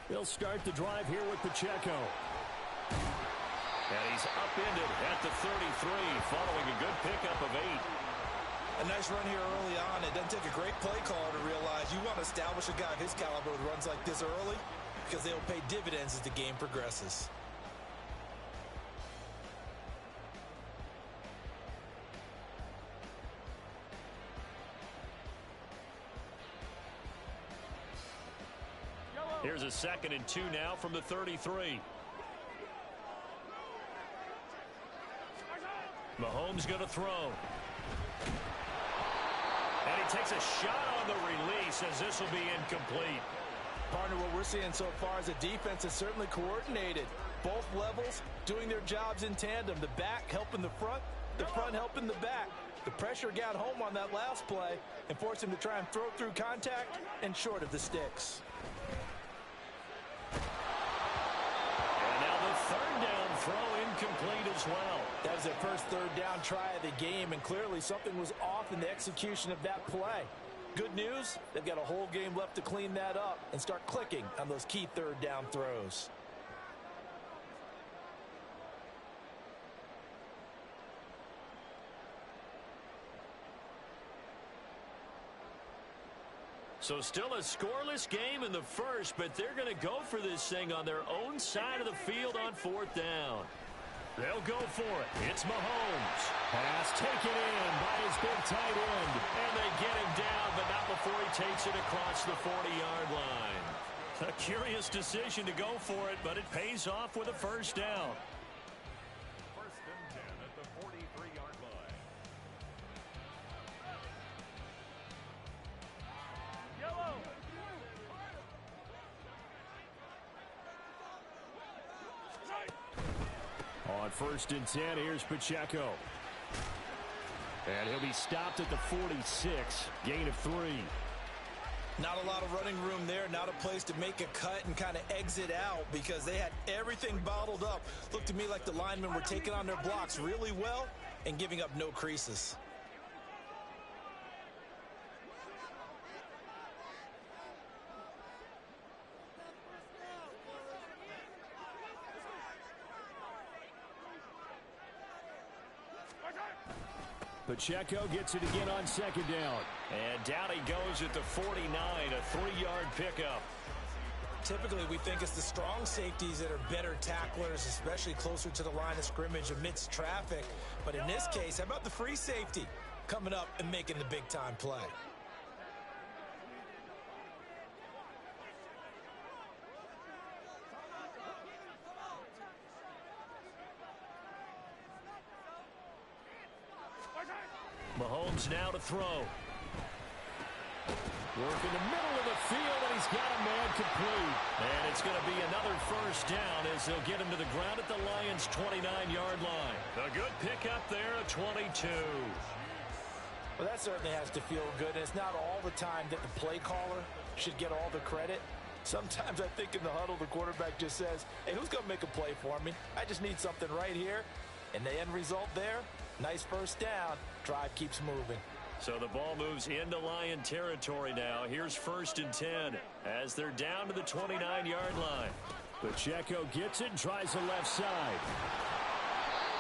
They'll start the drive here with Pacheco. And he's upended at the 33 following a good pickup of 8. A nice run here early on. It doesn't take a great play caller to realize you want to establish a guy of his caliber with runs like this early because they'll pay dividends as the game progresses. Here's a 2nd and 2 now from the 33. Mahomes going to throw. And he takes a shot on the release as this will be incomplete. Partner, what we're seeing so far is the defense is certainly coordinated. Both levels doing their jobs in tandem. The back helping the front helping the back. The pressure got home on that last play and forced him to try and throw through contact and short of the sticks. And now the 3rd down throw incomplete as well. That was their first 3rd down try of the game, and clearly something was off in the execution of that play. Good news, they've got a whole game left to clean that up and start clicking on those key 3rd down throws. So still a scoreless game in the first, but they're going to go for this thing on their own side of the field on 4th down. They'll go for it. It's Mahomes. Pass taken in by his big tight end. And they get him down, but not before he takes it across the 40-yard line. A curious decision to go for it, but it pays off with a 1st down. 1st and 10 at the 43-yard line. Yellow. On 1st and 10, here's Pacheco. And he'll be stopped at the 46. Gain of 3. Not a lot of running room there, not a place to make a cut and kind of exit out because they had everything bottled up. Looked to me like the linemen were taking on their blocks really well and giving up no creases. Pacheco gets it again on 2nd down. And down he goes at the 49, a 3-yard pickup. Typically, we think it's the strong safeties that are better tacklers, especially closer to the line of scrimmage amidst traffic. But in this case, how about the free safety coming up and making the big-time play? Mahomes now to throw. Work in the middle of the field, and he's got a man complete. And it's going to be another 1st down as they'll get him to the ground at the Lions' 29-yard line. A good pickup there at 22. Well, that certainly has to feel good, and it's not all the time that the play caller should get all the credit. Sometimes I think in the huddle, the quarterback just says, hey, who's going to make a play for me? I just need something right here. And the end result there, nice 1st down. Drive keeps moving. So the ball moves into Lion territory now. Here's 1st and 10 as they're down to the 29-yard line. Pacheco gets it and tries the left side.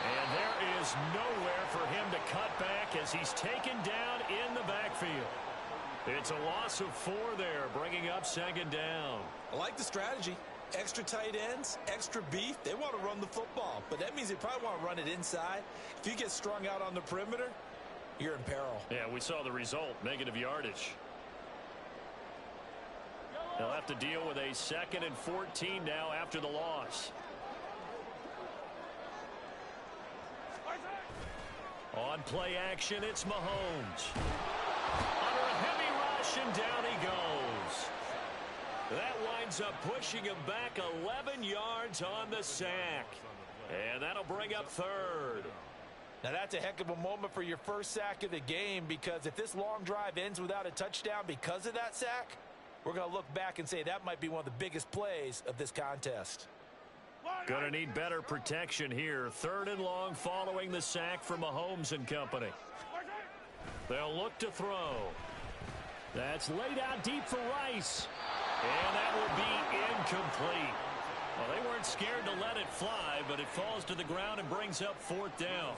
And there is nowhere for him to cut back as he's taken down in the backfield. It's a loss of 4 there, bringing up 2nd down. I like the strategy. Extra tight ends, extra beef. They want to run the football, but that means they probably want to run it inside. If you get strung out on the perimeter, you're in peril. Yeah, we saw the result, negative yardage. They'll have to deal with a 2nd and 14 now after the loss. On play action, it's Mahomes. Under a heavy rush, and down he goes. That winds up pushing him back 11 yards on the sack. And that'll bring up 3rd. Now that's a heck of a moment for your first sack of the game, because if this long drive ends without a touchdown because of that sack, we're going to look back and say that might be one of the biggest plays of this contest. Going to need better protection here. 3rd and long following the sack from Mahomes and company. They'll look to throw. That's laid out deep for Rice. And that will be incomplete. Well, they weren't scared to let it fly, but it falls to the ground and brings up 4th down.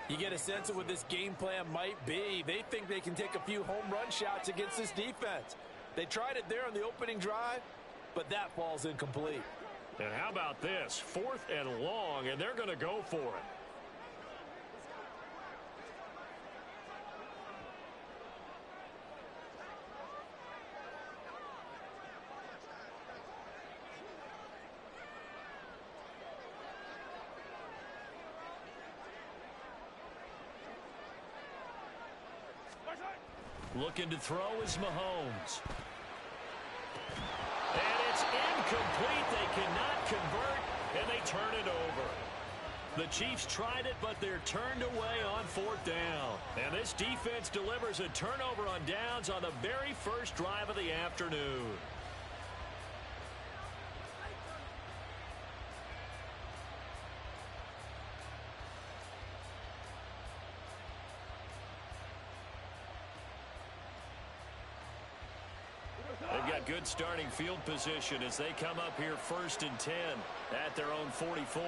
You get a sense of what this game plan might be. They think they can take a few home run shots against this defense. They tried it there on the opening drive, but that falls incomplete. And how about this? 4th and long, and they're going to go for it. Looking to throw is Mahomes. And it's incomplete. They cannot convert, and they turn it over. The Chiefs tried it, but they're turned away on 4th down. And this defense delivers a turnover on downs on the very first drive of the afternoon. They've got good starting field position as they come up here 1st and 10 at their own 44.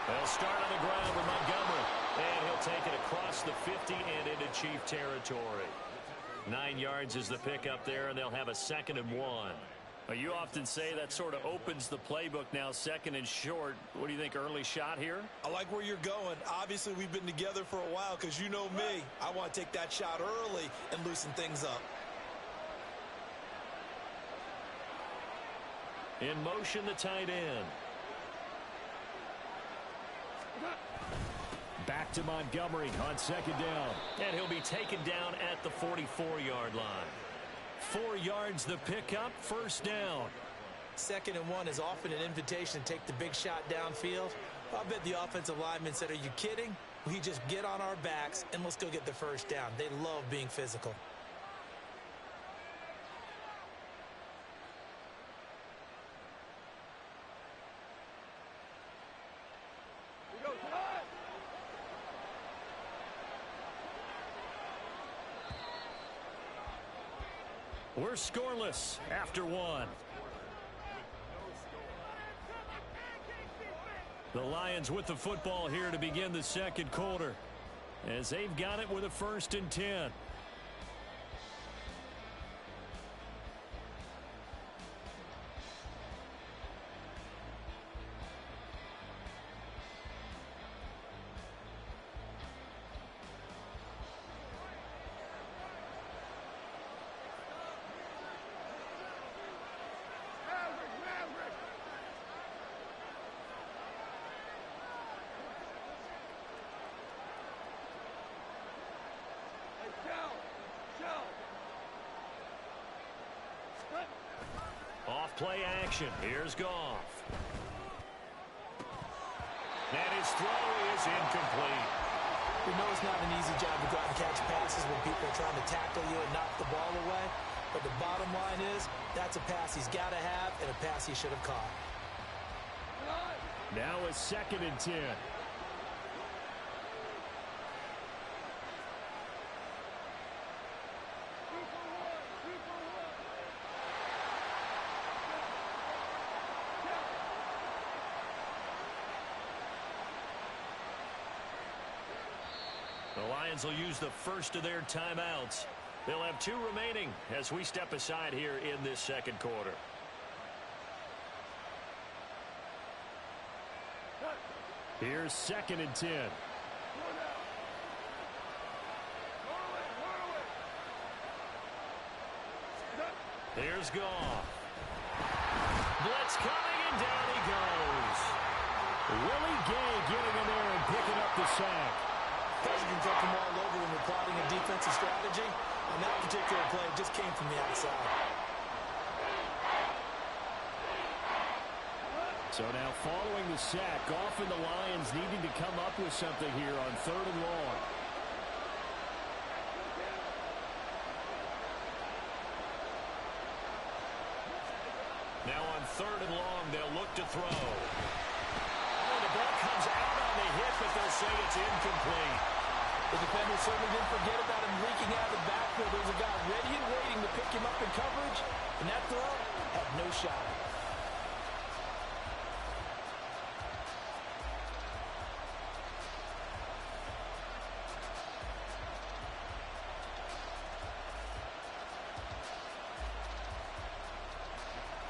They'll start on the ground with Montgomery. And he'll take it across the 50 and into Chief territory. 9 yards is the pickup there, and they'll have a 2nd and 1. Well, you often say that sort of opens the playbook now, 2nd and short. What do you think, early shot here? I like where you're going. Obviously, we've been together for a while because you know me. I want to take that shot early and loosen things up. In motion, the tight end. Back to Montgomery on 2nd down. And he'll be taken down at the 44-yard line. 4 yards the pickup, 1st down. 2nd and 1 is often an invitation to take the big shot downfield. I bet the offensive lineman said, are you kidding? We just get on our backs and let's go get the 1st down. They love being physical. We're scoreless after 1. The Lions with the football here to begin the 2nd quarter, as they've got it with a 1st and 10. Play action. Here's Goff. And his throw is incomplete. We know it's not an easy job to go out and catch passes when people are trying to tackle you and knock the ball away. But the bottom line is, that's a pass he's got to have and a pass he should have caught. Now a 2nd and 10. The Lions will use the first of their timeouts. They'll have 2 remaining as we step aside here in this 2nd quarter. Here's 2nd and 10. Here's Goff. Blitz coming, and down he goes. Willie Gay getting in there and picking up the sack. Guys, you can throw them all over when we're plotting a defensive strategy. On that particular play, it just came from the outside. So now following the sack, Goff and the Lions needing to come up with something here on 3rd and long. third and long. They'll look to throw. Oh, the ball comes out on the hit, but they'll say it's incomplete. The defender certainly didn't forget about him leaking out of the backfield. There was a guy ready and waiting to pick him up in coverage, and that throw had no shot.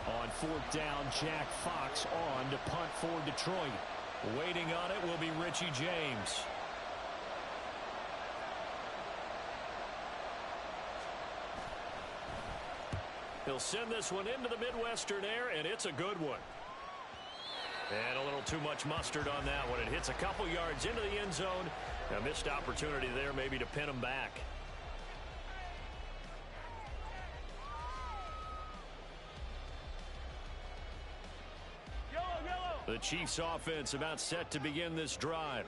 On fourth down, Jack Fox on to punt for Detroit. Waiting on it will be Richie James. He'll send this one into the Midwestern air, and it's a good one. And a little too much mustard on that one. It hits a couple yards into the end zone. A missed opportunity there maybe to pin him back. The Chiefs offense about set to begin this drive.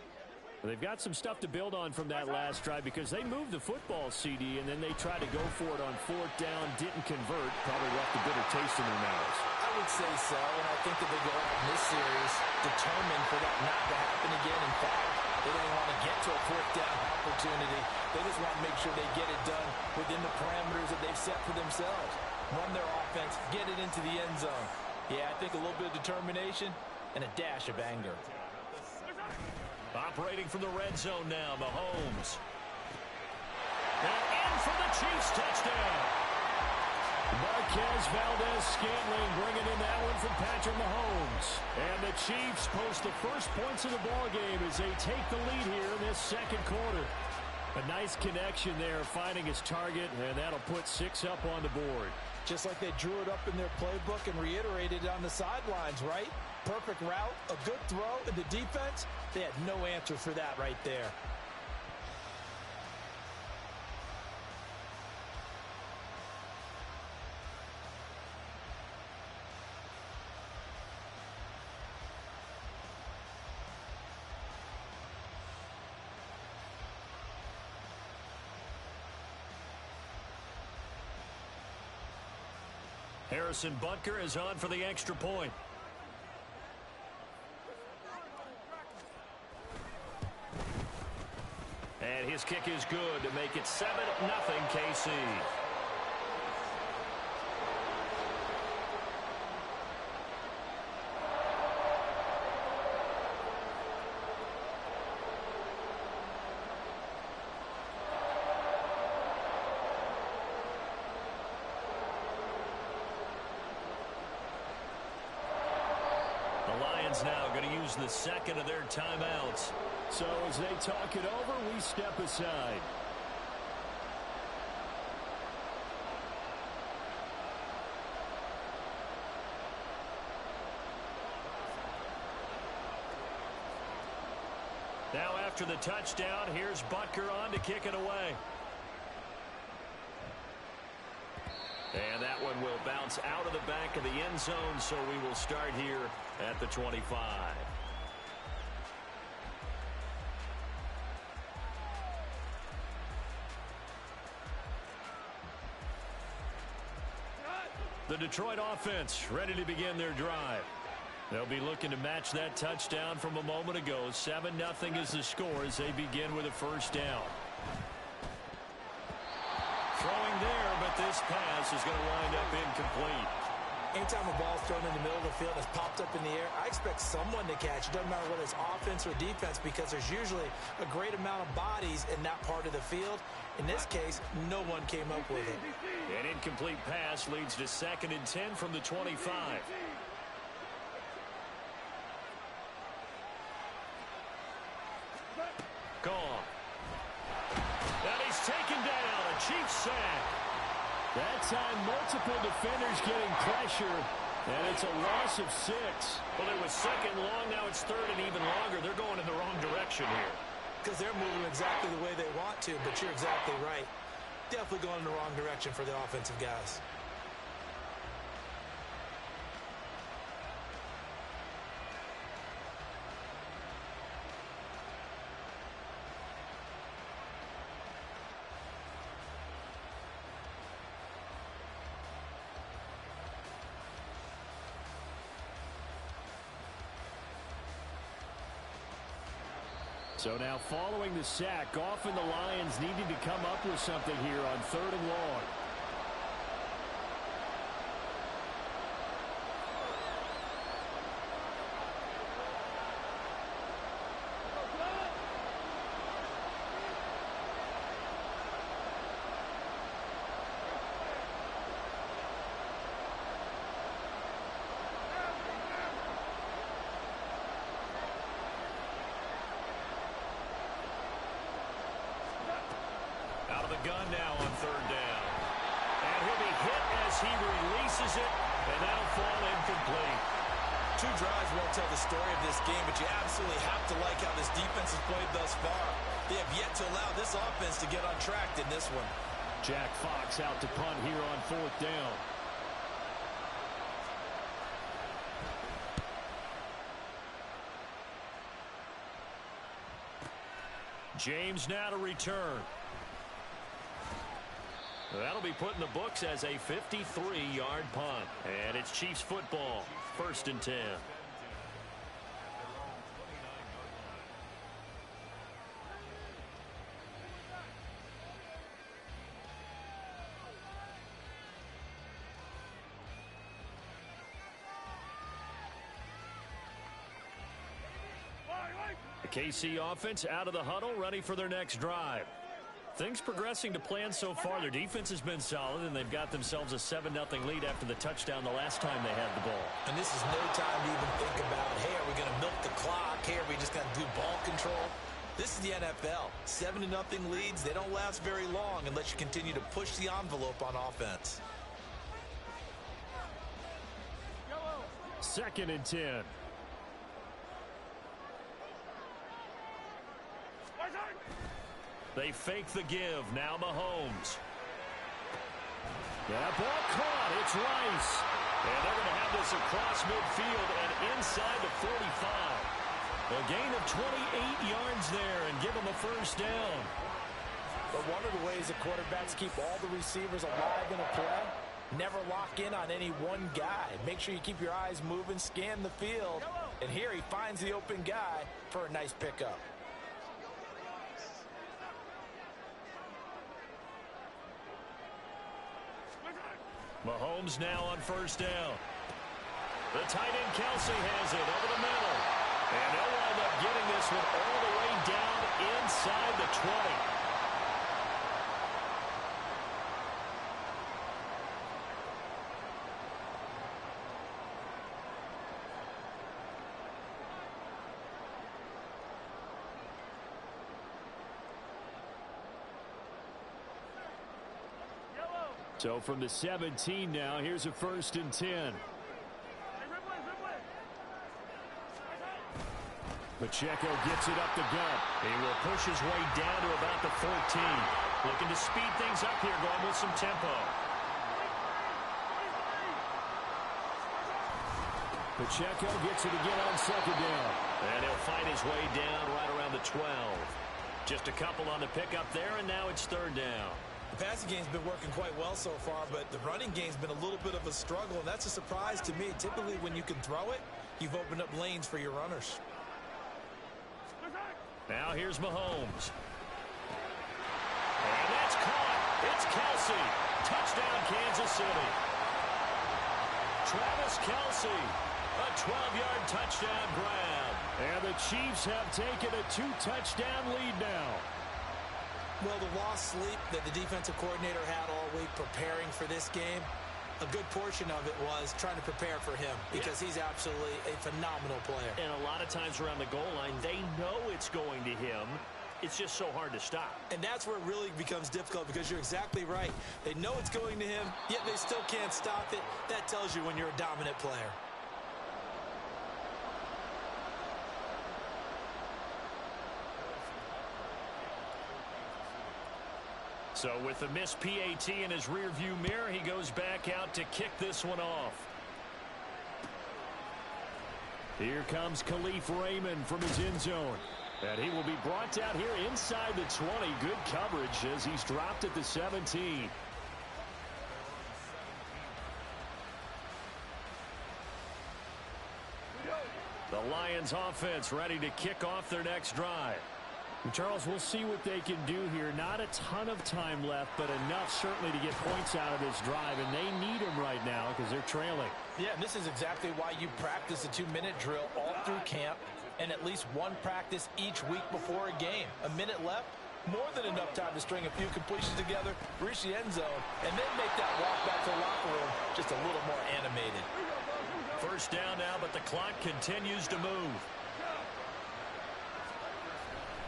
They've got some stuff to build on from that last drive because they moved the football, CD, and then they tried to go for it on fourth down, didn't convert, probably left a bitter taste in their mouths. I would say so, and I think that they go out in this series determined for that not to happen again. In fact, they don't want to get to a fourth down opportunity. They just want to make sure they get it done within the parameters that they've set for themselves. Run their offense, get it into the end zone. Yeah, I think a little bit of determination and a dash of anger. Operating from the red zone now, Mahomes. And in for the Chiefs touchdown. Marquez Valdez-Scantling bringing in that one from Patrick Mahomes. And the Chiefs post the first points of the ball game as they take the lead here in this second quarter. A nice connection there, finding his target, and that'll put 6 up on the board. Just like they drew it up in their playbook and reiterated it on the sidelines, right? Perfect route, a good throw, and the defense, they had no answer for that right there. Harrison Butker is on for the extra point. And his kick is good to make it 7-0 KC. The Lions now going to use the second of their timeouts. So as they talk it over, we step aside. Now after the touchdown, here's Butker on to kick it away. And that one will bounce out of the back of the end zone, so we will start here at the 25. The Detroit offense ready to begin their drive. They'll be looking to match that touchdown from a moment ago. 7-0 is the score as they begin with a first down. Throwing there, but this pass is going to wind up incomplete. Anytime a ball's thrown in the middle of the field and it's popped up in the air, I expect someone to catch. It doesn't matter whether it's offense or defense because there's usually a great amount of bodies in that part of the field. In this case, no one came up with it. An incomplete pass leads to 2nd and 10 from the 25. Gone. And he's taken down. A Chiefs sack. That time, multiple defenders getting pressure, and it's a loss of 6. Well, it was 2nd long. Now it's 3rd and even longer. They're going in the wrong direction here. Because they're moving exactly the way they want to, but you're exactly right. Definitely going in the wrong direction for the offensive guys. So now following the sack, often the Lions needing to come up with something here on 3rd and long. Out of the gun now on 3rd down. And he'll be hit as he releases it, and that'll fall incomplete. 2 drives won't tell the story of this game, but you absolutely have to like how this defense has played thus far. They have yet to allow this offense to get on track in this one. Jack Fox out to punt here on 4th down. James now to return. That'll be put in the books as a 53-yard punt. And it's Chiefs football, 1st and 10. The KC offense out of the huddle, ready for their next drive. Things progressing to plan so far. Their defense has been solid, and they've got themselves a 7-0 lead after the touchdown the last time they had the ball. And this is no time to even think about, hey, are we going to milk the clock? Hey, are we just going to do ball control? This is the NFL. 7-0 leads, they don't last very long unless you continue to push the envelope on offense. 2nd and 10. They fake the give. Now Mahomes. That ball caught. It's Rice. And they're going to have this across midfield and inside the 45. A gain of 28 yards there and give them a 1st down. But one of the ways the quarterbacks keep all the receivers alive in a play, never lock in on any one guy. Make sure you keep your eyes moving, scan the field. And here he finds the open guy for a nice pickup. Mahomes now on 1st down. The tight end Kelsey has it over the middle. And they'll wind up getting this one all the way down inside the 20. So from the 17 now, here's a 1st and 10. Pacheco gets it up the gut. He will push his way down to about the 14. Looking to speed things up here, going with some tempo. Pacheco gets it again on 2nd down. And he'll find his way down right around the 12. Just a couple on the pickup there, and now it's 3rd down. The passing game's been working quite well so far, but the running game's been a little bit of a struggle, and that's a surprise to me. Typically, when you can throw it, you've opened up lanes for your runners. Now here's Mahomes. And that's caught. It's Kelsey. Touchdown, Kansas City. Travis Kelsey. A 12-yard touchdown grab. And the Chiefs have taken a 2-touchdown lead now. Well, the lost sleep that the defensive coordinator had all week preparing for this game, a good portion of it was trying to prepare for him because he's absolutely a phenomenal player. And a lot of times around the goal line, they know it's going to him. It's just so hard to stop. And that's where it really becomes difficult because you're exactly right. They know it's going to him, yet they still can't stop it. That tells you when you're a dominant player. So with the missed PAT in his rearview mirror, he goes back out to kick this one off. Here comes Khalif Raymond from his end zone. And he will be brought down here inside the 20. Good coverage as he's dropped at the 17. The Lions offense ready to kick off their next drive. Charles, we'll see what they can do here. Not a ton of time left, but enough certainly to get points out of this drive, and they need them right now because they're trailing. Yeah, and this is exactly why you practice a 2-minute drill all through camp and at least one practice each week before a game. A minute left, more than enough time to string a few completions together, reach the end zone, and then make that walk back to the locker room just a little more animated. First down now, but the clock continues to move.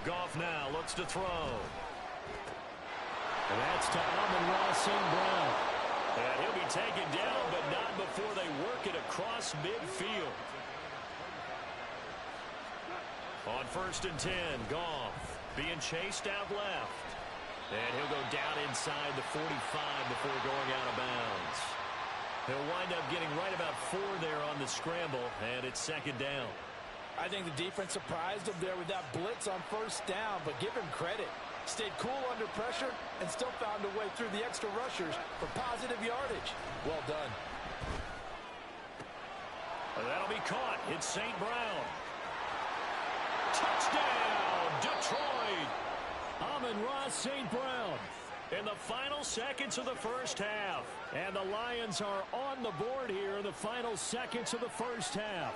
Goff now looks to throw. And that's to Amon-Ra St. Brown. And he'll be taken down, but not before they work it across midfield. On 1st and 10, Goff being chased out left. And he'll go down inside the 45 before going out of bounds. He'll wind up getting right about 4 there on the scramble, and it's 2nd down. I think the defense surprised him there with that blitz on 1st down, but give him credit. Stayed cool under pressure and still found a way through the extra rushers for positive yardage. Well done. That'll be caught. It's St. Brown. Touchdown, Detroit. Amon-Ra St. Brown. In the final seconds of the first half. And the Lions are on the board here in the final seconds of the first half.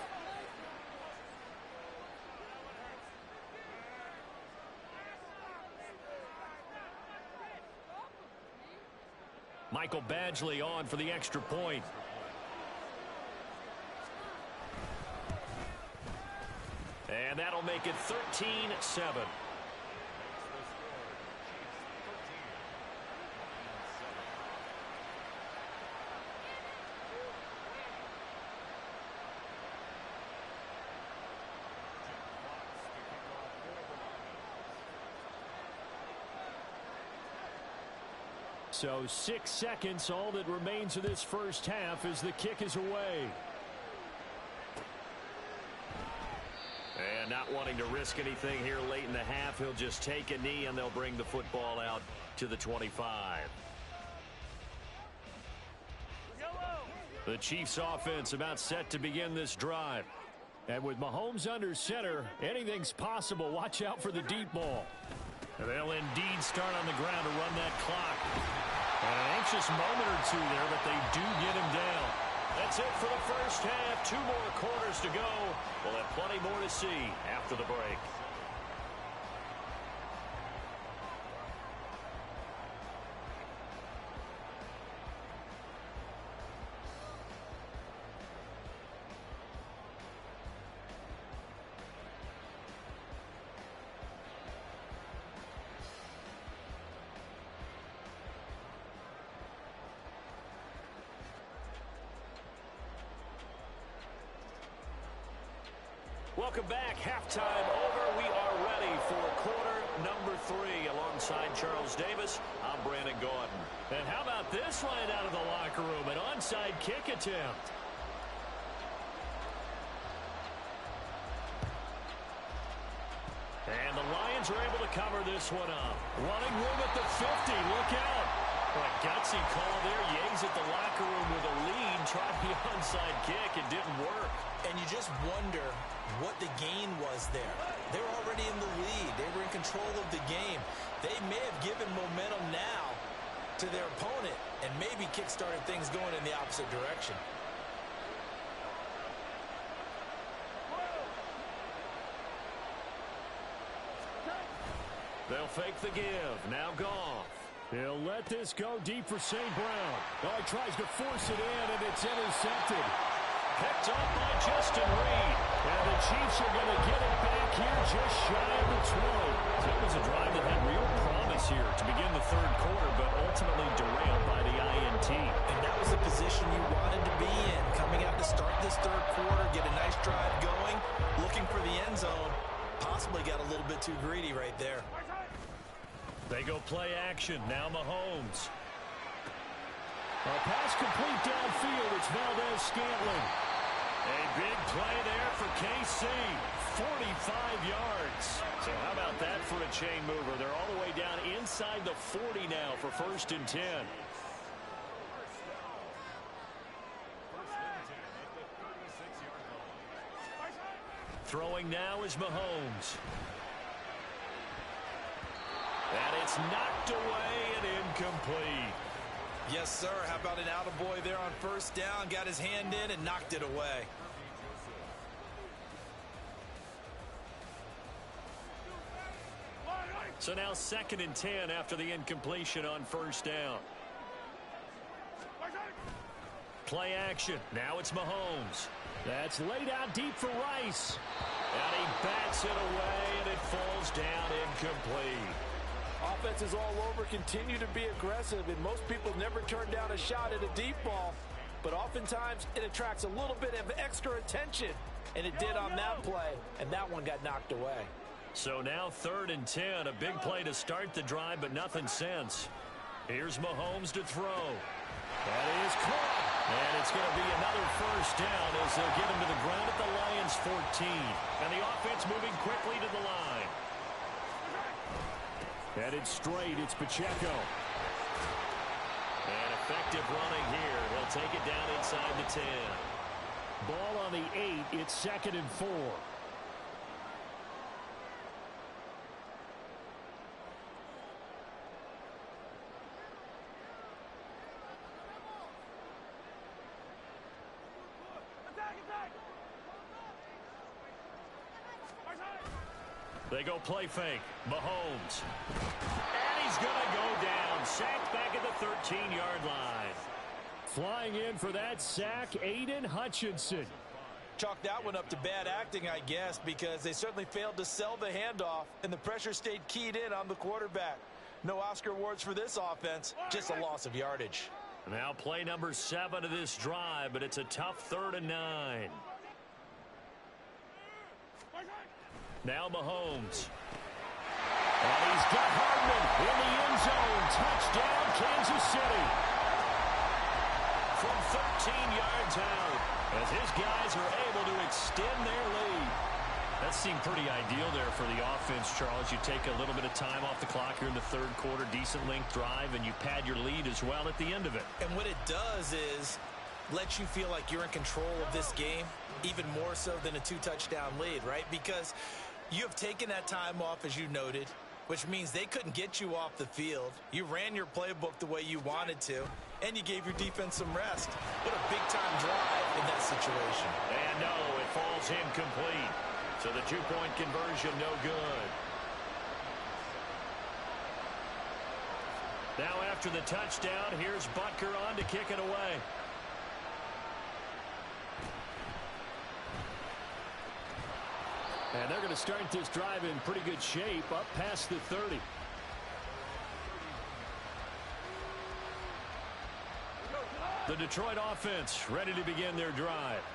Michael Badgley on for the extra point. And that'll make it 13-7. So 6 seconds, all that remains of this first half as the kick is away. And not wanting to risk anything here late in the half, he'll just take a knee and they'll bring the football out to the 25. The Chiefs offense about set to begin this drive. And with Mahomes under center, anything's possible. Watch out for the deep ball. And they'll indeed start on the ground to run that clock. And an anxious moment or two there, but they do get him down. That's it for the first half. 2 more quarters to go. We'll have plenty more to see after the break. Welcome back. Halftime over. We are ready for quarter number 3. Alongside Charles Davis, I'm Brandon Gaudin. And how about this right out of the locker room? An onside kick attempt. And the Lions are able to cover this one up. Running room at the 50. Look out. What a gutsy call there. Yates at the locker room with a lead. Tried the onside kick. It didn't work. And you just wonder what the gain was there. They're already in the lead. They were in control of the game. They may have given momentum now to their opponent and maybe kick-started things going in the opposite direction. They'll fake the give. Now Goff. He'll let this go deep for St. Brown. Oh, he tries to force it in, and it's intercepted. Picked up by Justin Reed. And the Chiefs are going to get it back here just shy of the 20. It was a drive that had real promise here to begin the third quarter, but ultimately derailed by the INT. And that was the position you wanted to be in. Coming out to start this third quarter, get a nice drive going, looking for the end zone. Possibly got a little bit too greedy right there. They go play action. Now Mahomes. A pass complete downfield. It's Valdez-Scantling. A big play there for KC. 45 yards. So how about that for a chain mover? They're all the way down inside the 40 now for 1st and 10. Throwing now is Mahomes. And it's knocked away and incomplete. Yes, sir. How about an attaboy there on first down? Got his hand in and knocked it away. So now 2nd and 10 after the incompletion on first down. Play action. Now it's Mahomes. That's laid out deep for Rice. And he bats it away, and it falls down incomplete. Offenses all over continue to be aggressive, and most people never turn down a shot at a deep ball. But oftentimes, it attracts a little bit of extra attention, and it did on that play, and that one got knocked away. So now 3rd and 10, a big play to start the drive, but nothing since. Here's Mahomes to throw. That is caught. And it's going to be another first down as they'll get him to the ground at the Lions' 14. And the offense moving quickly to the line. Headed straight, it's Pacheco. And effective running here. He'll take it down inside the 10. Ball on the 8, it's 2nd and 4. They go play fake. Mahomes. And he's going to go down. Sacked back at the 13-yard line. Flying in for that sack, Aiden Hutchinson. Chalk that one up to bad acting, I guess, because they certainly failed to sell the handoff, and the pressure stayed keyed in on the quarterback. No Oscar awards for this offense, just a loss of yardage. Now play number 7 of this drive, but it's a tough 3rd and 9. Now Mahomes. And he's got Hardman in the end zone. Touchdown, Kansas City. From 13 yards out, as his guys are able to extend their lead. That seemed pretty ideal there for the offense, Charles. You take a little bit of time off the clock here in the 3rd quarter, decent length drive, and you pad your lead as well at the end of it. And what it does is let you feel like you're in control of this game, even more so than a 2-touchdown lead, right? Because you have taken that time off, as you noted, which means they couldn't get you off the field. You ran your playbook the way you wanted to, and you gave your defense some rest. What a big-time drive in that situation. And no, it falls incomplete. So the 2-point conversion, no good. Now after the touchdown, here's Butker on to kick it away. And they're going to start this drive in pretty good shape, up past the 30. The Detroit offense ready to begin their drive.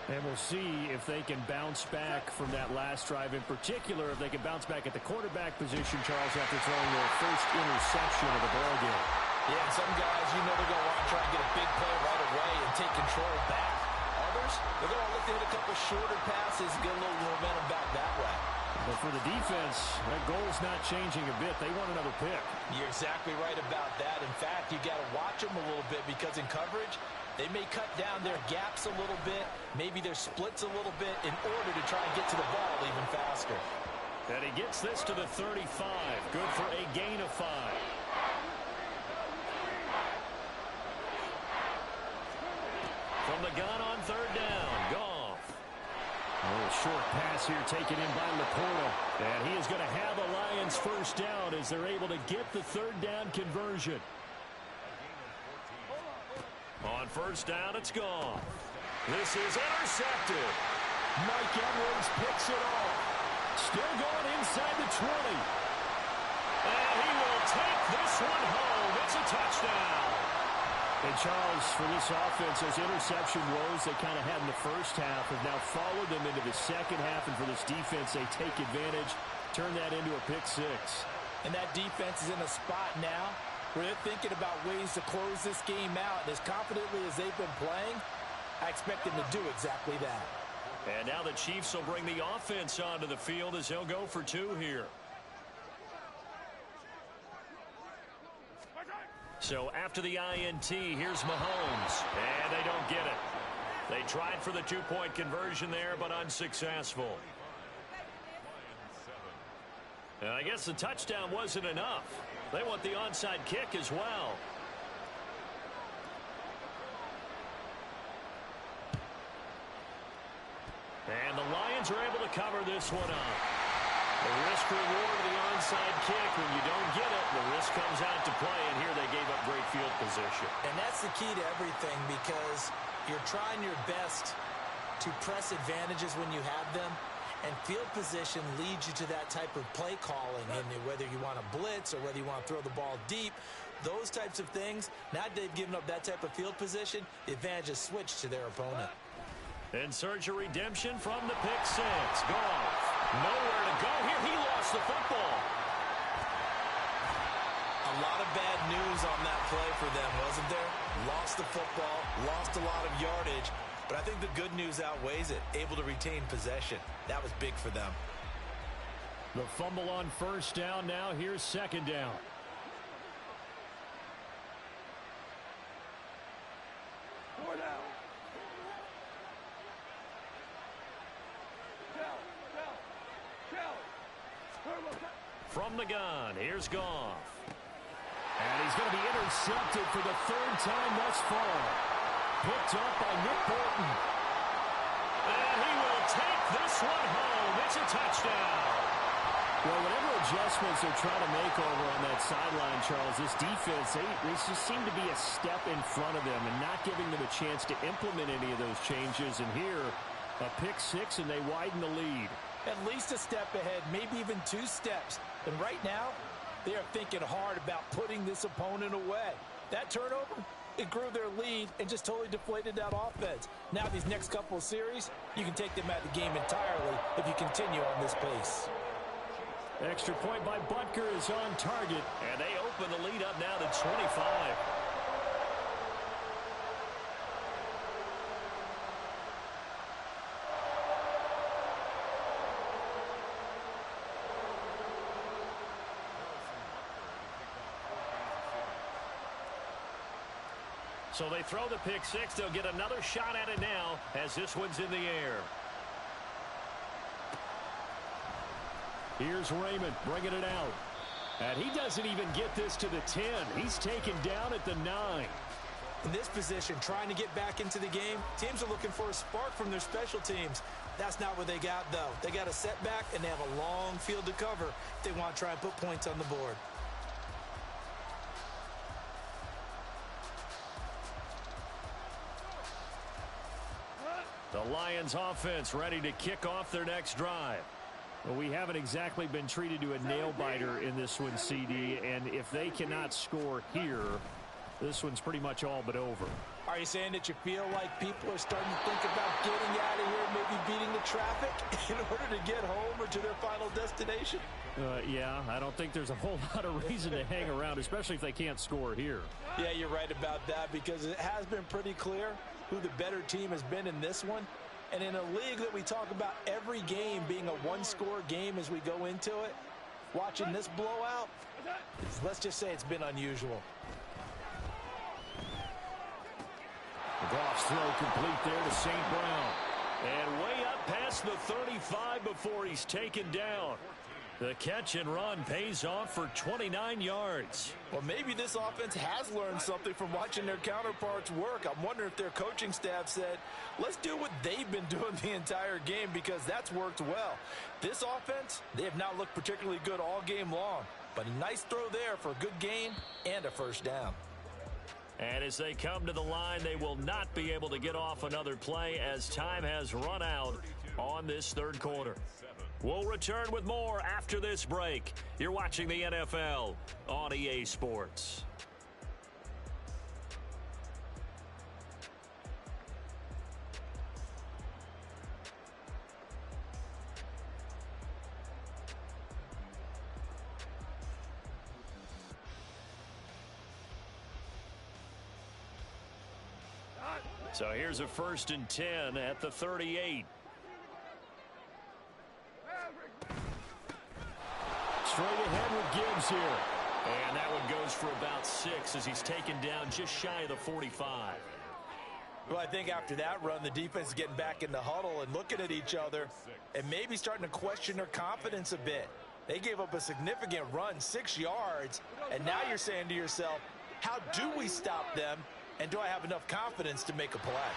And we'll see if they can bounce back from that last drive. In particular, if they can bounce back at the quarterback position, Charles, after throwing their first interception of the ballgame. Yeah, some guys, you know they're going to want to try and get a big play right away and take control back. Others, they're going to look to hit a couple shorter passes, get a little momentum back that way. But for the defense, that goal's not changing a bit. They want another pick. You're exactly right about that. In fact, you got to watch them a little bit because in coverage, they may cut down their gaps a little bit, maybe their splits a little bit in order to try and get to the ball even faster. And he gets this to the 35. Good for a gain of 5. From the gun on 3rd down, Goff. A little short pass here taken in by Laporta. And he is going to have a Lions first down as they're able to get the 3rd down conversion. On first down, it's Goff. This is intercepted. Mike Edwards picks it off. Still going inside the 20. And he will take this one home. It's a touchdown. And Charles, for this offense, those interception woes they kind of had in the first half have now followed them into the second half. And for this defense, they take advantage, turn that into a pick 6. And that defense is in a spot now where they're thinking about ways to close this game out. And as confidently as they've been playing, I expect them to do exactly that. And now the Chiefs will bring the offense onto the field as they'll go for 2 here. So after the INT, here's Mahomes. And they don't get it. They tried for the 2-point conversion there, but unsuccessful. And I guess the touchdown wasn't enough. They want the onside kick as well. And the Lions are able to cover this one up. The risk reward of the onside kick. When you don't get it, the risk comes out to play, and here they gave up great field position. And that's the key to everything, because you're trying your best to press advantages when you have them, and field position leads you to that type of play calling. And whether you want to blitz or whether you want to throw the ball deep, those types of things, now they've given up that type of field position, the advantage is switched to their opponent. And search a redemption from the pick six. Goff, nowhere to go here. He lost the football. A lot of bad news on that play for them, wasn't there? Lost the football, lost a lot of yardage, but I think the good news outweighs it. Able to retain possession. That was big for them. The fumble on first down. Now here's second down. From the gun, here's Goff. And he's going to be intercepted for the third time thus far. Picked up by Nick Bolton. And he will take this one home. It's a touchdown. Well, whatever adjustments they're trying to make over on that sideline, Charles, this defense, they just seem to be a step in front of them and not giving them a chance to implement any of those changes. And here, a pick six, and they widen the lead. At least a step ahead, maybe even 2 steps. And right now, they are thinking hard about putting this opponent away. That turnover, it grew their lead and just totally deflated that offense. Now these next couple of series, you can take them out of the game entirely if you continue on this pace. Extra point by Butker is on target. And they open the lead up now to 25. So they throw the pick six. They'll get another shot at it now as this one's in the air. Here's Raymond bringing it out. And he doesn't even get this to the 10. He's taken down at the 9. In this position, trying to get back into the game, teams are looking for a spark from their special teams. That's not what they got, though. They got a setback, and they have a long field to cover if they want to try and put points on the board. The Lions offense ready to kick off their next drive. Well, we haven't exactly been treated to a nail-biter in this one, CD, and if they cannot score here, this one's pretty much all but over. Are you saying that you feel like people are starting to think about getting out of here, maybe beating the traffic in order to get home or to their final destination? Yeah, I don't think there's a whole lot of reason to hang around, especially if they can't score here. Yeah, you're right about that, because it has been pretty clear who the better team has been in this one. And in a league that we talk about every game being a one-score game as we go into it, watching this blowout, let's just say it's been unusual. Goff's throw complete there to St. Brown. And way up past the 35 before he's taken down. The catch and run pays off for 29 yards. Well, maybe this offense has learned something from watching their counterparts work. I'm wondering if their coaching staff said, let's do what they've been doing the entire game, because that's worked well. This offense, they have not looked particularly good all game long. But a nice throw there for a good gain and a first down. And as they come to the line, they will not be able to get off another play as time has run out on this third quarter. We'll return with more after this break. You're watching the NFL on EA Sports. So here's a 1st and 10 at the 38. Straight ahead with Gibbs here. And that one goes for about 6 as he's taken down just shy of the 45. Well, I think after that run, the defense is getting back in the huddle and looking at each other and maybe starting to question their confidence a bit. They gave up a significant run, 6 yards, and now you're saying to yourself, how do we stop them, and do I have enough confidence to make a play?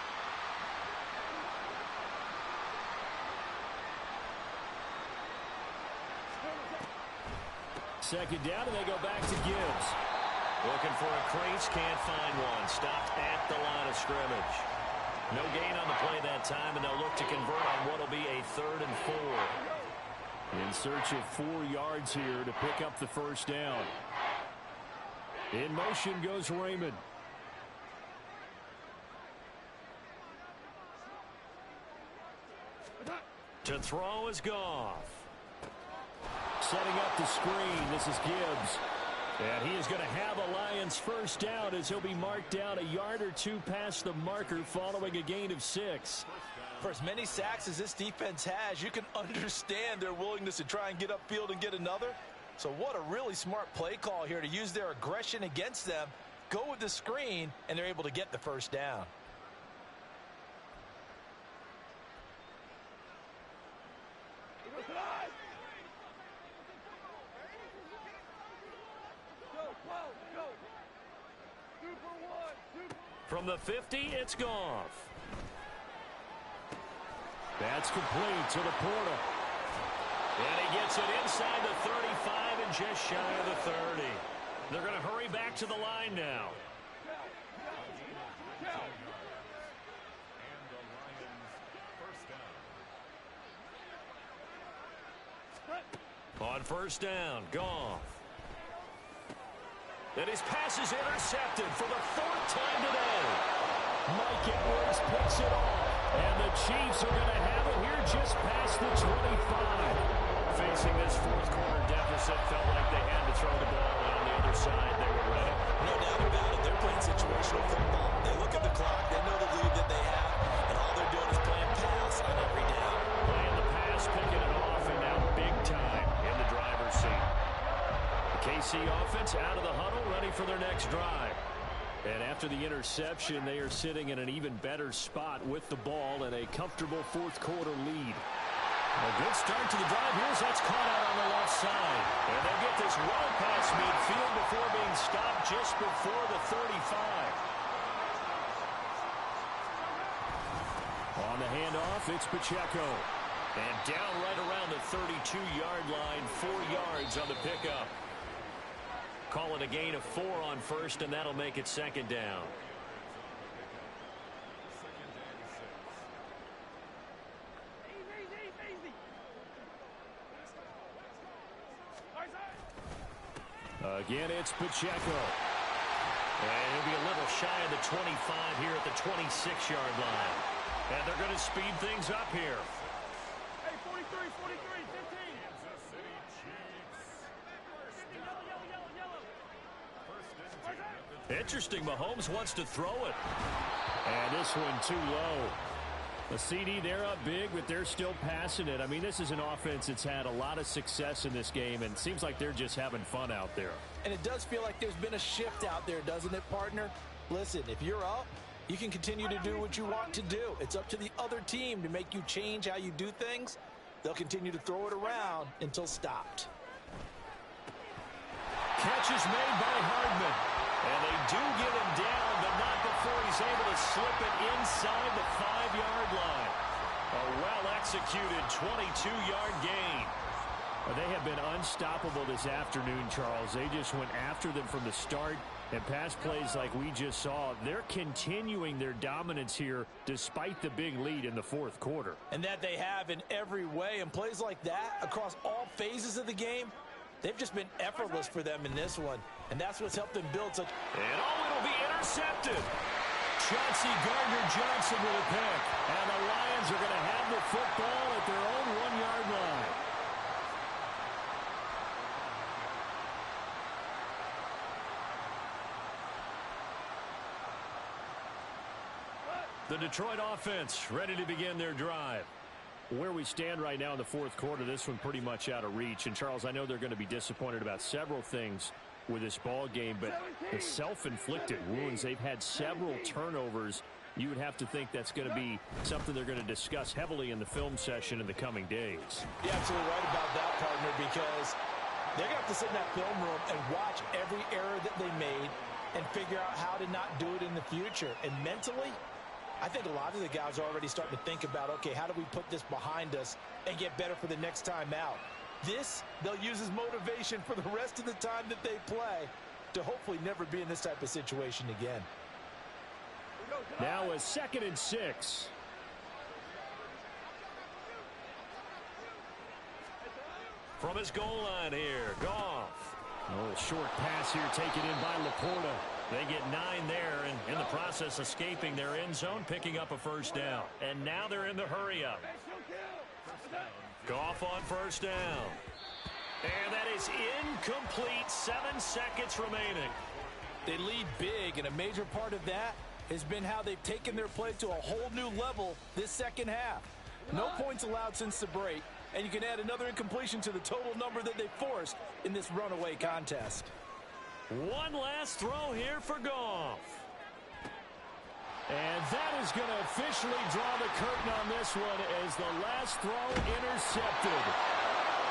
Second down, and they go back to Gibbs. Looking for a crease, can't find one. Stopped at the line of scrimmage. No gain on the play that time, and they'll look to convert on what will be a 3rd and 4. In search of 4 yards here to pick up the first down. In motion goes Raymond. To throw is Goff. Setting up the screen, this is Gibbs. And he is going to have a Lions first down as he'll be marked down a yard or 2 past the marker following a gain of 6. For as many sacks as this defense has, you can understand their willingness to try and get upfield and get another. So what a really smart play call here to use their aggression against them, go with the screen, and they're able to get the first down. From the 50, it's Goff. That's complete to the Porter. And he gets it inside the 35 and just shy of the 30. They're going to hurry back to the line now. On first down, Goff. And his pass is intercepted for the 4th time today. Mike Edwards picks it off. And the Chiefs are going to have it here just past the 25. Facing this 4th quarter deficit, felt like they had to throw the ball, and on the other side, they were ready. No doubt about it. They're playing situational football. They look at the clock. They know the lead that they have, and all they're doing is playing pass on every down. Playing the pass, picking it off, and now big time in the driver's seat. The KC offense out of the huddle, ready for their next drive. And after the interception, they are sitting in an even better spot with the ball and a comfortable 4th quarter lead. A good start to the drive here as that's caught out on the left side. And they get this well past midfield before being stopped just before the 35. On the handoff, it's Pacheco. And down right around the 32-yard line, 4 yards on the pickup. Call it a gain of 4 on first, and that'll make it 2nd down. Again, it's Pacheco. And he'll be a little shy of the 25 here at the 26-yard line. And they're going to speed things up here. Hey, 43, 43, 15. Kansas City Chiefs. Interesting, Mahomes wants to throw it. And this one too low. The CD, they're up big, but they're still passing it. I mean, this is an offense that's had a lot of success in this game, and it seems like they're just having fun out there. And it does feel like there's been a shift out there, doesn't it, partner? Listen, if you're up, you can continue to do what you want to do. It's up to the other team to make you change how you do things. They'll continue to throw it around until stopped. Catch is made by Hardman. And they do get him down, but not before he's able to slip it inside the 5-yard line. A well-executed 22-yard gain. They have been unstoppable this afternoon, Charles. They just went after them from the start, and pass plays like we just saw, they're continuing their dominance here despite the big lead in the 4th quarter. And that they have in every way, and plays like that across all phases of the game, they've just been effortless for them in this one, and that's what's helped them build such. And it'll be intercepted. Chauncey Gardner-Johnson with a pick, and the Lions are going to have the football at their own 1-yard line. The Detroit offense ready to begin their drive. Where we stand right now in the 4th quarter, this one pretty much out of reach. And, Charles, I know they're going to be disappointed about several things with this ball game, but the self-inflicted wounds, they've had several turnovers you would have to think that's going to be something they're going to discuss heavily in the film session in the coming days. You're absolutely right about that, partner, because they're going to have to sit in that film room and watch every error that they made and figure out how to not do it in the future. And mentally, I think a lot of the guys are already starting to think about, okay, how do we put this behind us and get better for the next time out? This, they'll use as motivation for the rest of the time that they play to hopefully never be in this type of situation again. Now a 2nd and 6. From his goal line here, Goff. A short pass here taken in by Laporta. They get 9 there, and in the process escaping their end zone, picking up a first down. And now they're in the hurry-up. Goff on first down. And that is incomplete. 7 seconds remaining. They lead big, and a major part of that has been how they've taken their play to a whole new level this second half. No points allowed since the break, and you can add another incompletion to the total number that they forced in this runaway contest. One last throw here for Goff. And that is going to officially draw the curtain on this one as the last throw intercepted.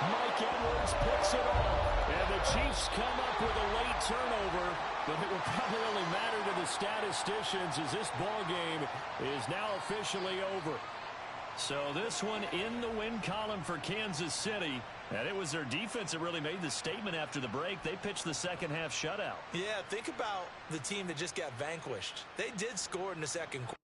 Mike Edwards picks it off. And the Chiefs come up with a late turnover, but it will probably only matter to the statisticians as this ball game is now officially over. So this one in the win column for Kansas City. And it was their defense that really made the statement after the break. They pitched the second half shutout. Yeah, think about the team that just got vanquished. They did score in the second quarter.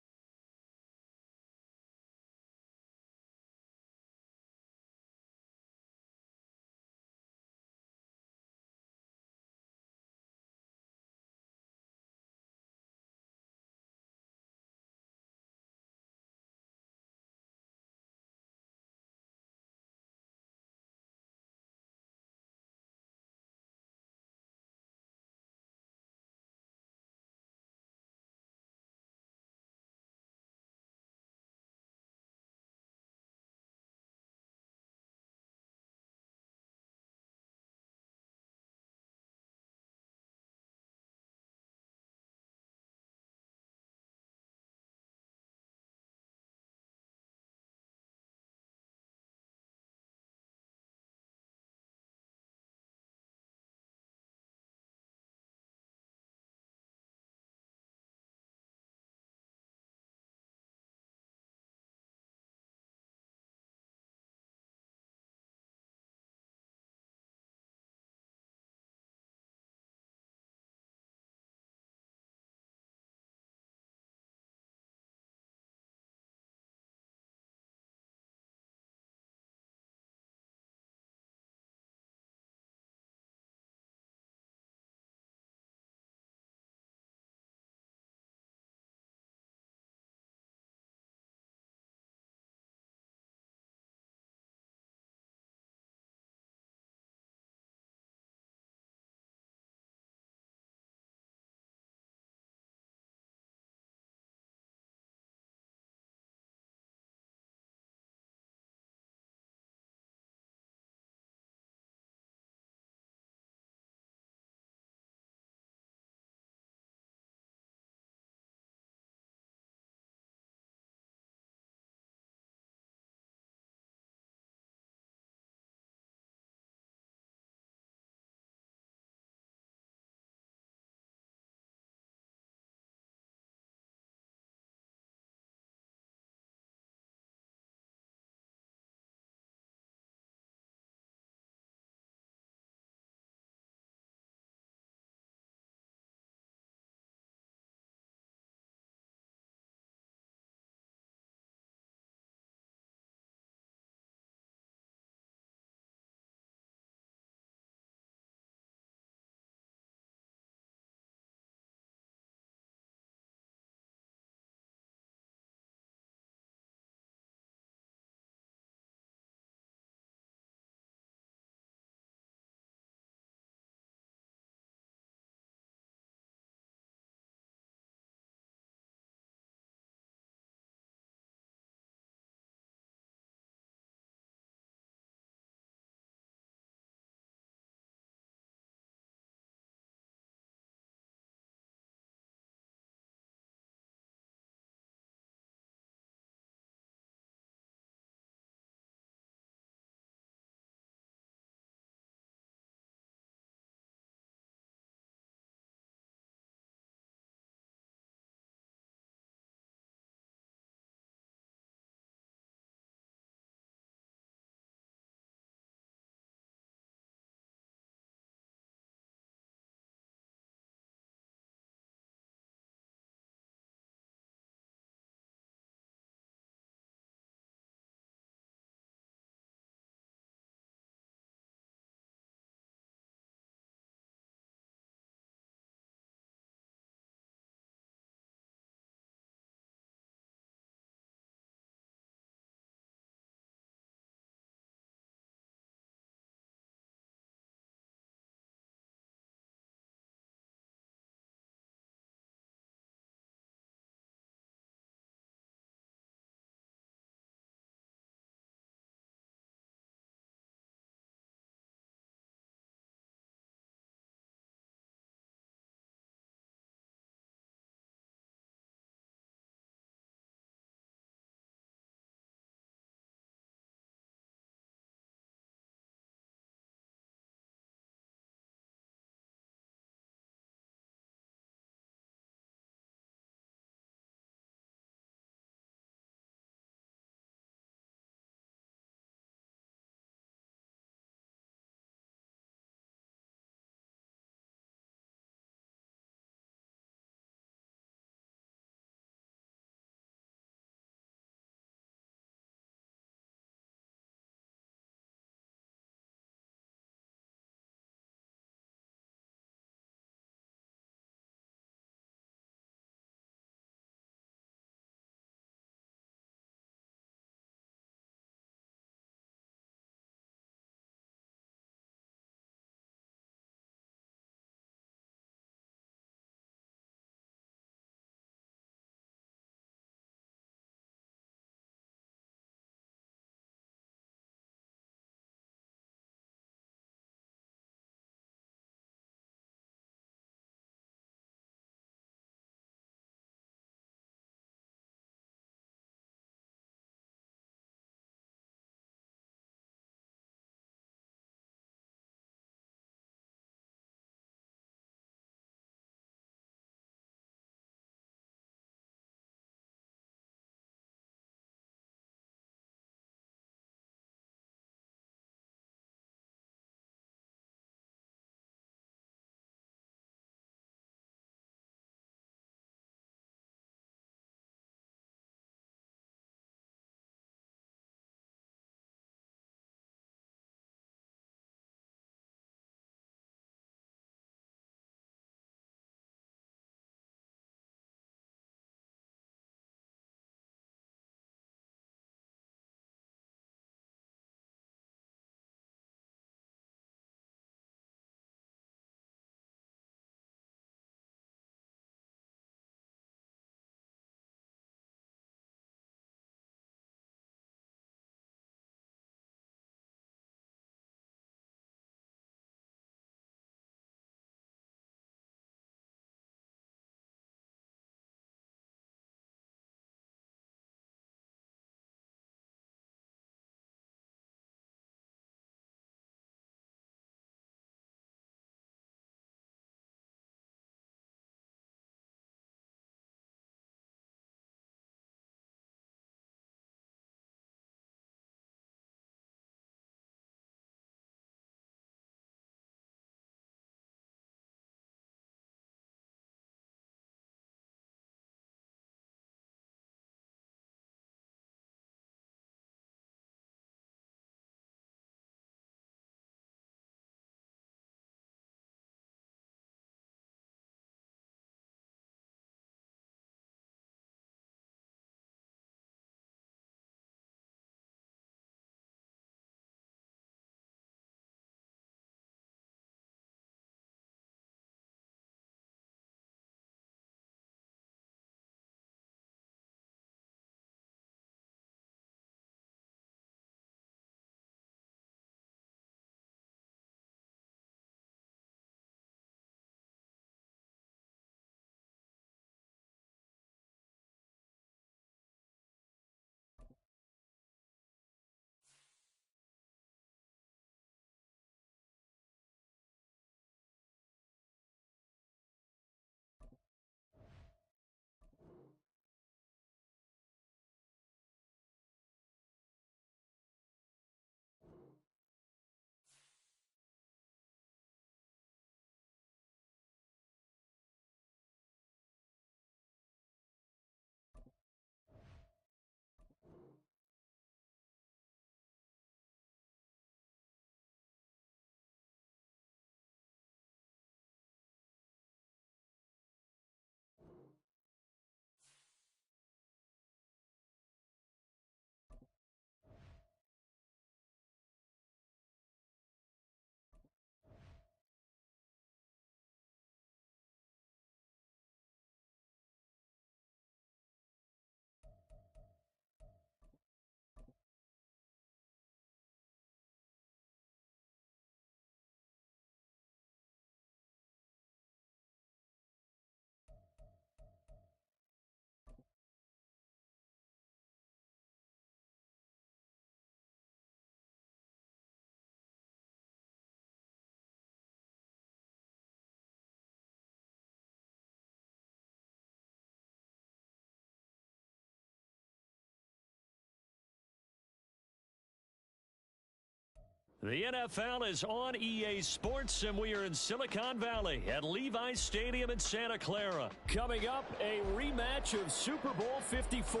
The NFL is on EA Sports, and we are in Silicon Valley at Levi's Stadium in Santa Clara. Coming up, a rematch of Super Bowl 54,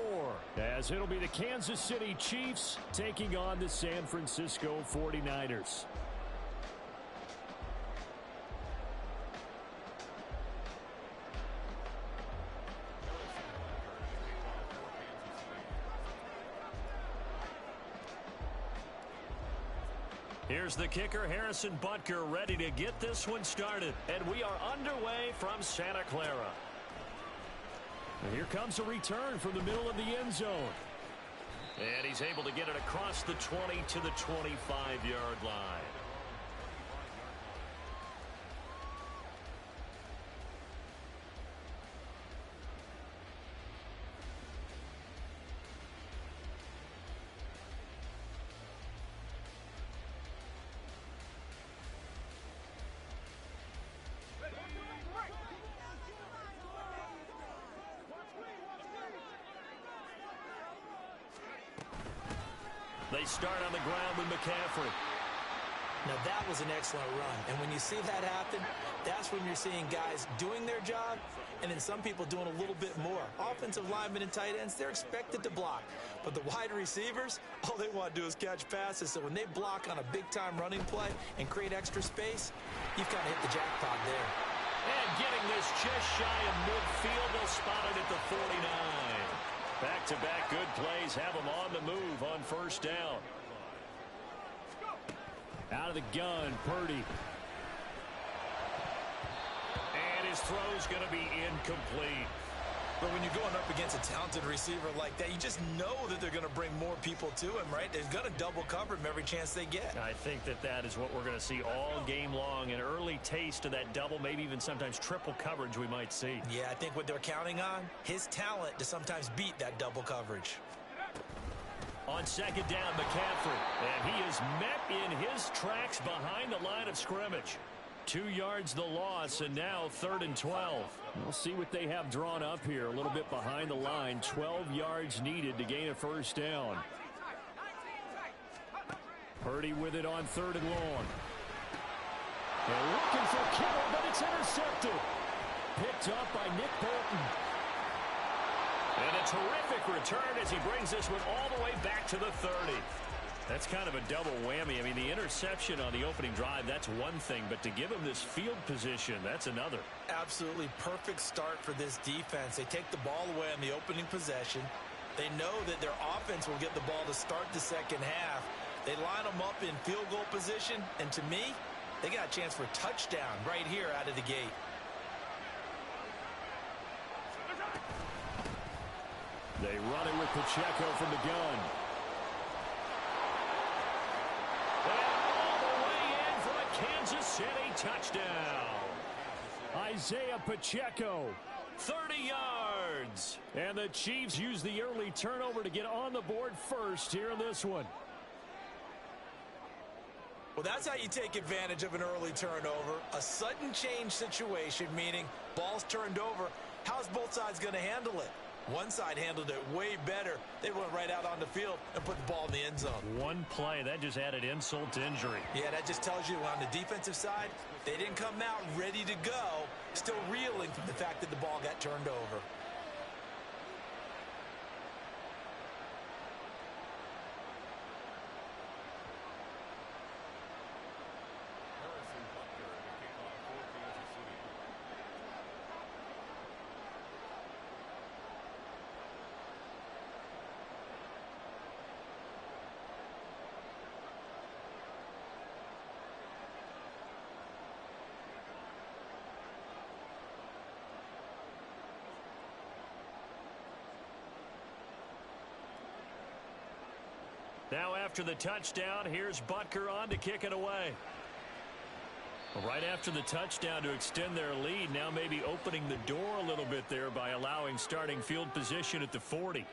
as it'll be the Kansas City Chiefs taking on the San Francisco 49ers. Here's the kicker, Harrison Butker, ready to get this one started. And we are underway from Santa Clara. And here comes a return from the middle of the end zone. And he's able to get it across the 20 to the 25-yard line. They start on the ground with McCaffrey. Now that was an excellent run. And when you see that happen, that's when you're seeing guys doing their job and then some people doing a little bit more. Offensive linemen and tight ends, they're expected to block. But the wide receivers, all they want to do is catch passes. So when they block on a big-time running play and create extra space, you've kind of hit the jackpot there. And getting this just shy of midfield, they'll spot it at the 49. Back-to-back good plays have them on the move on first down. Out of the gun, Purdy. And his throw's going to be incomplete. But when you're going up against a talented receiver like that, you just know that they're going to bring more people to him, right? They're going to double cover him every chance they get. I think that is what we're going to see all game long. An early taste of that double, maybe even sometimes triple coverage we might see. Yeah, I think what they're counting on, his talent to sometimes beat that double coverage. On second down, McCaffrey. And he is met in his tracks behind the line of scrimmage. 2 yards the loss, and now 3rd and 12. We'll see what they have drawn up here. A little bit behind the line. 12 yards needed to gain a first down. Purdy with it on 3rd and long. They're looking for Kittle, but it's intercepted. Picked up by Nick Bolton. And a terrific return as he brings this one all the way back to the 30. That's kind of a double whammy. I mean, the interception on the opening drive, that's one thing, but to give him this field position, that's another. Absolutely perfect start for this defense. They take the ball away on the opening possession. They know that their offense will get the ball to start the second half. They line them up in field goal position, and to me, they got a chance for a touchdown right here out of the gate. They run it with Pacheco from the gun. Kansas City touchdown. Isaiah Pacheco. 30 yards. And the Chiefs use the early turnover to get on the board first here in this one. Well, that's how you take advantage of an early turnover. A sudden change situation, meaning ball's turned over. How's both sides going to handle it? One side handled it way better. They went right out on the field and put the ball in the end zone. One play, that just added insult to injury. Yeah, that just tells you on the defensive side, they didn't come out ready to go, still reeling from the fact that the ball got turned over. Now after the touchdown, here's Butker on to kick it away. Right after the touchdown to extend their lead, now maybe opening the door a little bit there by allowing starting field position at the 40.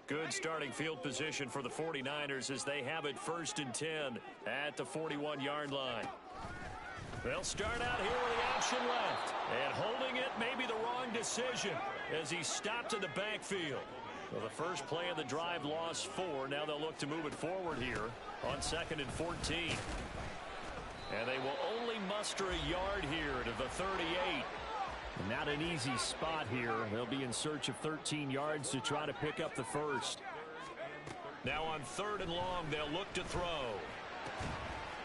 Good starting field position for the 49ers as they have it 1st and 10 at the 41-yard line. They'll start out here with the action left. And holding it may be the wrong decision as he stopped in the backfield. Well, the first play of the drive lost 4. Now they'll look to move it forward here on 2nd and 14. And they will only muster a yard here to the 38. Not an easy spot here. They'll be in search of 13 yards to try to pick up the first. Now on 3rd and long, they'll look to throw.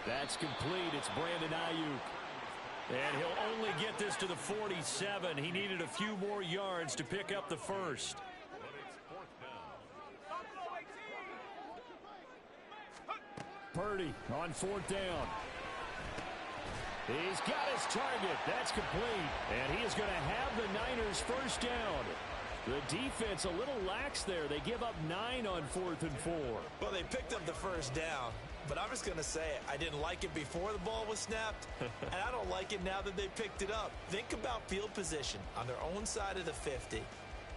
That's complete. It's Brandon Ayuk. And he'll only get this to the 47. He needed a few more yards to pick up the first. Purdy on 4th down. He's got his target. That's complete. And he is going to have the Niners first down. The defense a little lax there. They give up 9 on 4th and 4. Well, they picked up the first down, but I'm just going to say it. I didn't like it before the ball was snapped, and I don't like it now that they picked it up. Think about field position on their own side of the 50.